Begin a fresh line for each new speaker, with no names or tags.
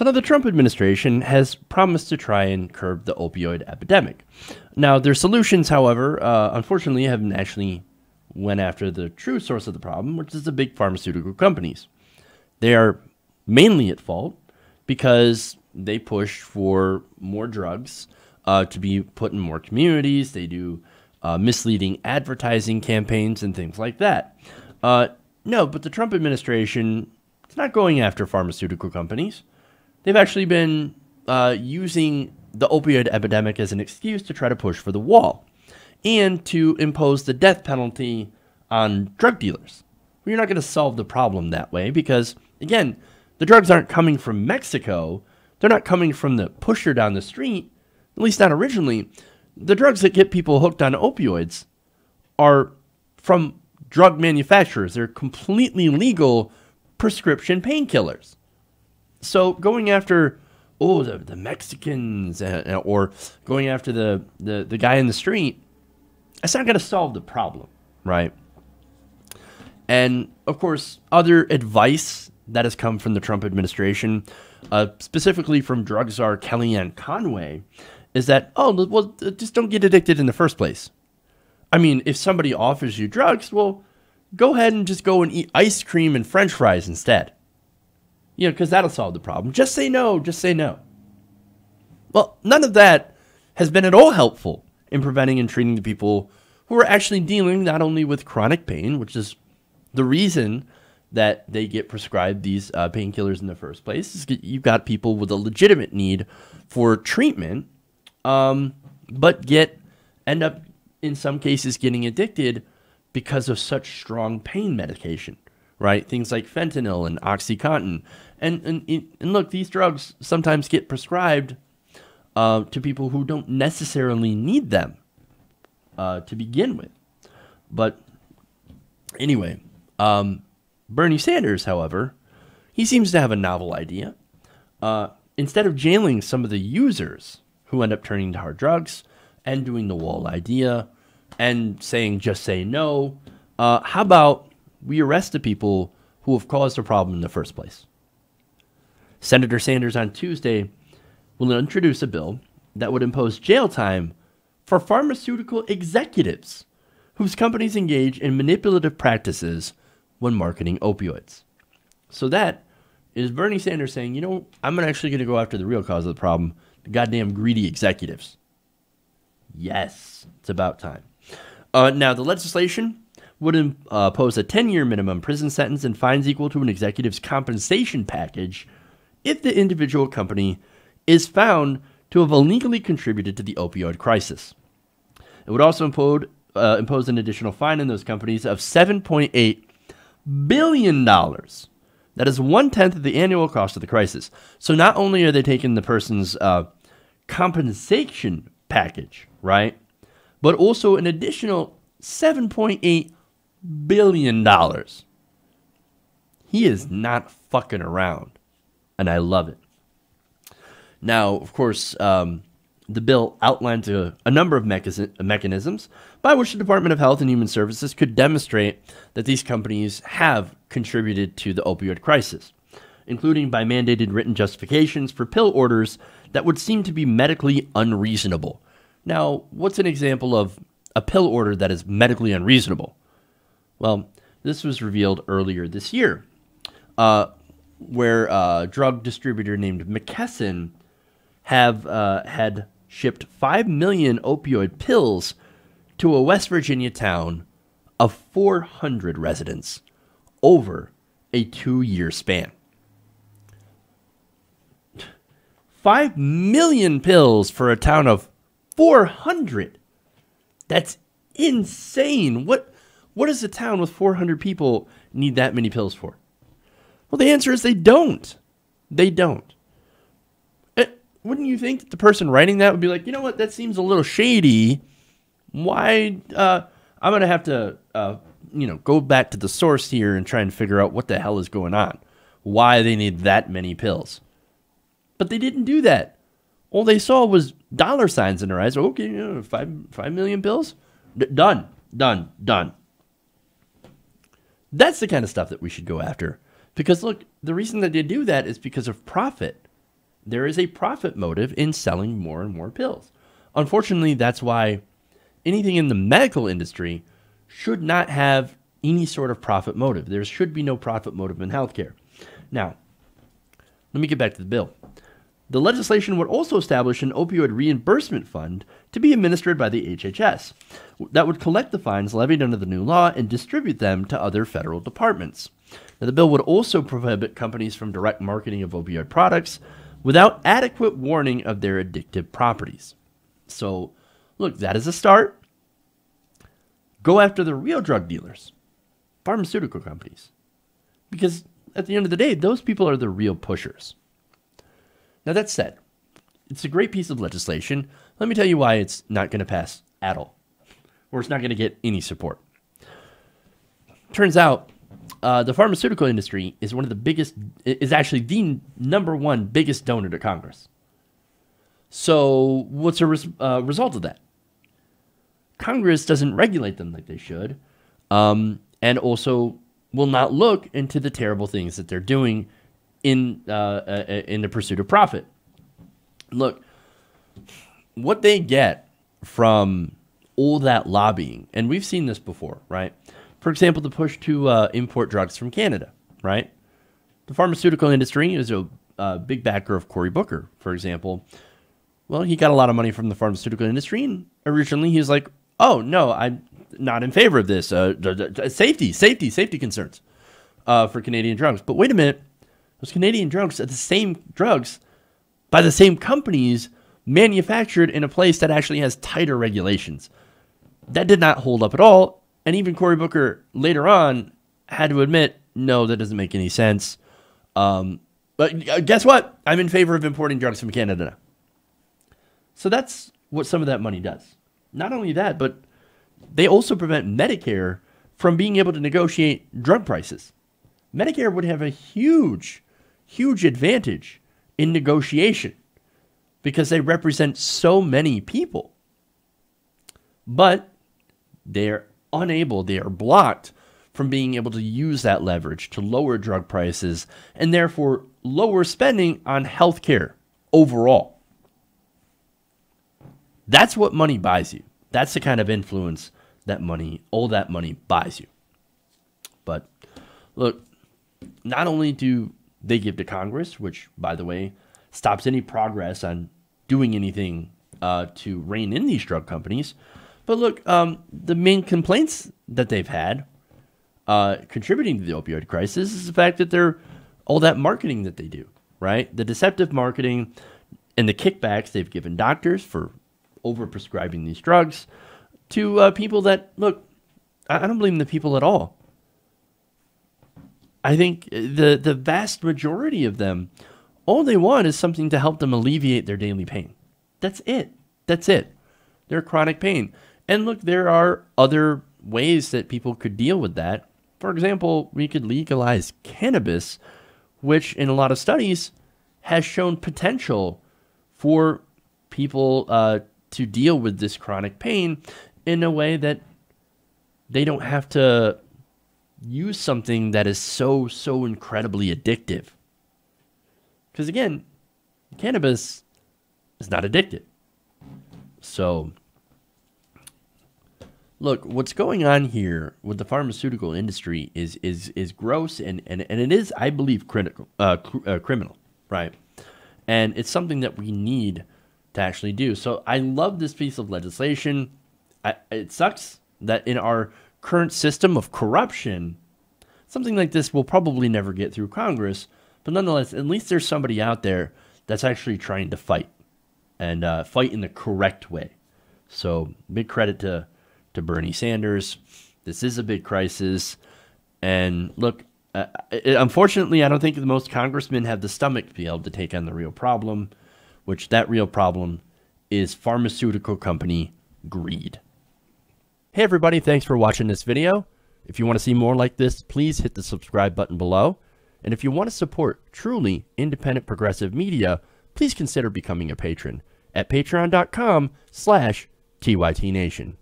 So now the Trump administration has promised to try and curb the opioid epidemic. Now, their solutions, however, unfortunately haven't actually went after the true source of the problem, which is the big pharmaceutical companies. They are mainly at fault because they push for more drugs to be put in more communities. They do misleading advertising campaigns and things like that. No, but the Trump administration is not going after pharmaceutical companies. They've actually been using the opioid epidemic as an excuse to try to push for the wall and to impose the death penalty on drug dealers. Well, you're not going to solve the problem that way because, again, the drugs aren't coming from Mexico. They're not coming from the pusher down the street, at least not originally. The drugs that get people hooked on opioids are from drug manufacturers. They're completely legal prescription painkillers. So going after, the Mexicans or going after the guy in the street, that's not going to solve the problem, right? And, of course, other advice that has come from the Trump administration, specifically from drug czar Kellyanne Conway, is that, just don't get addicted in the first place. I mean, if somebody offers you drugs, well, go ahead and just go and eat ice cream and French fries instead. Because that'll solve the problem. Just say no. Just say no. Well, none of that has been at all helpful in preventing and treating the people who are actually dealing not only with chronic pain, which is the reason that they get prescribed these painkillers in the first place. Is you've got people with a legitimate need for treatment, but end up in some cases getting addicted because of such strong pain medication. Right, things like fentanyl and OxyContin, and look, these drugs sometimes get prescribed to people who don't necessarily need them to begin with. But anyway, Bernie Sanders, however, he seems to have a novel idea. Instead of jailing some of the users who end up turning to hard drugs and doing the wall idea and saying just say no, how about we arrest the people who have caused the problem in the first place? Senator Sanders on Tuesday will introduce a bill that would impose jail time for pharmaceutical executives whose companies engage in manipulative practices when marketing opioids. So that is Bernie Sanders saying, I'm actually going to go after the real cause of the problem, the goddamn greedy executives. Yes, it's about time. Now, the legislation would impose a 10-year minimum prison sentence and fines equal to an executive's compensation package if the individual company is found to have illegally contributed to the opioid crisis. It would also impose an additional fine on those companies of $7.8 billion. That is 1/10 of the annual cost of the crisis. So not only are they taking the person's compensation package, right, but also an additional $7.8 billion. He is not fucking around, and I love it. Now, of course, the bill outlines a number of mechanisms by which the Department of Health and Human Services could demonstrate that these companies have contributed to the opioid crisis, including by mandated written justifications for pill orders that would seem to be medically unreasonable. Now, what's an example of a pill order that is medically unreasonable? Well, this was revealed earlier this year, where a drug distributor named McKesson had shipped 5 million opioid pills to a West Virginia town of 400 residents over a 2-year span. 5 million pills for a town of 400. That's insane. What does a town with 400 people need that many pills for? Well, the answer is they don't. They don't. Wouldn't you think that the person writing that would be like, you know what, that seems a little shady. Why? I'm going to have to, go back to the source here and try and figure out what the hell is going on. Why they need that many pills. But they didn't do that. All they saw was dollar signs in their eyes. Okay, 5 million pills? Done. That's the kind of stuff that we should go after. Because, look, the reason that they do that is because of profit. there is a profit motive in selling more and more pills. Unfortunately, that's why anything in the medical industry should not have any sort of profit motive. There should be no profit motive in healthcare. Now, let me get back to the bill. The legislation would also establish an opioid reimbursement fund to be administered by the HHS that would collect the fines levied under the new law and distribute them to other federal departments. Now, the bill would also prohibit companies from direct marketing of opioid products without adequate warning of their addictive properties. So, look, that is a start. Go after the real drug dealers, pharmaceutical companies, because at the end of the day, those people are the real pushers. Now, that said, it's a great piece of legislation. Let me tell you why it's not going to pass at all, or it's not going to get any support. Turns out, the pharmaceutical industry is is actually the number one biggest donor to Congress. So what's a result of that? Congress doesn't regulate them like they should, and also will not look into the terrible things that they're doing in the pursuit of profit. Look, what they get from all that lobbying, and we've seen this before, right? For example, the push to import drugs from Canada, right? The pharmaceutical industry is a big backer of Cory Booker, for example. Well, he got a lot of money from the pharmaceutical industry, and originally he was like, oh, no, I'm not in favor of this. Safety concerns for Canadian drugs. But wait a minute. Those Canadian drugs are the same drugs by the same companies manufactured in a place that actually has tighter regulations. That did not hold up at all. And even Cory Booker later on had to admit, no, that doesn't make any sense. But guess what? I'm in favor of importing drugs from Canada now. So that's what some of that money does. Not only that, but they also prevent Medicare from being able to negotiate drug prices. Medicare would have a huge advantage in negotiation because they represent so many people. But they're unable, they are blocked from being able to use that leverage to lower drug prices and therefore lower spending on healthcare overall. That's what money buys you. That's the kind of influence that all that money buys you. But look, not only do they give to Congress, which, by the way, stops any progress on doing anything to rein in these drug companies, but look, the main complaints that they've had contributing to the opioid crisis is the fact that all that marketing that they do, right? The deceptive marketing and the kickbacks they've given doctors for overprescribing these drugs to people that, look, I don't blame the people at all. I think the vast majority of them, all they want is something to help them alleviate their daily pain. That's it. Their chronic pain. And look, there are other ways that people could deal with that. For example, we could legalize cannabis, which in a lot of studies has shown potential for people to deal with this chronic pain in a way that they don't have to use something that is so incredibly addictive. Because again, cannabis is not addictive. So, look, what's going on here with the pharmaceutical industry is gross and it is, I believe, criminal, right? And it's something that we need to actually do. So I love this piece of legislation. It sucks that in our current system of corruption, something like this will probably never get through Congress. But nonetheless, at least there's somebody out there that's actually trying to fight and fight in the correct way. So big credit to Bernie Sanders. This is a big crisis. And look, unfortunately, I don't think most congressmen have the stomach to be able to take on the real problem, which that real problem is pharmaceutical company greed. Hey everybody, thanks for watching this video. If you want to see more like this, please hit the subscribe button below. And if you want to support truly independent progressive media, please consider becoming a patron at patreon.com/TYTNation.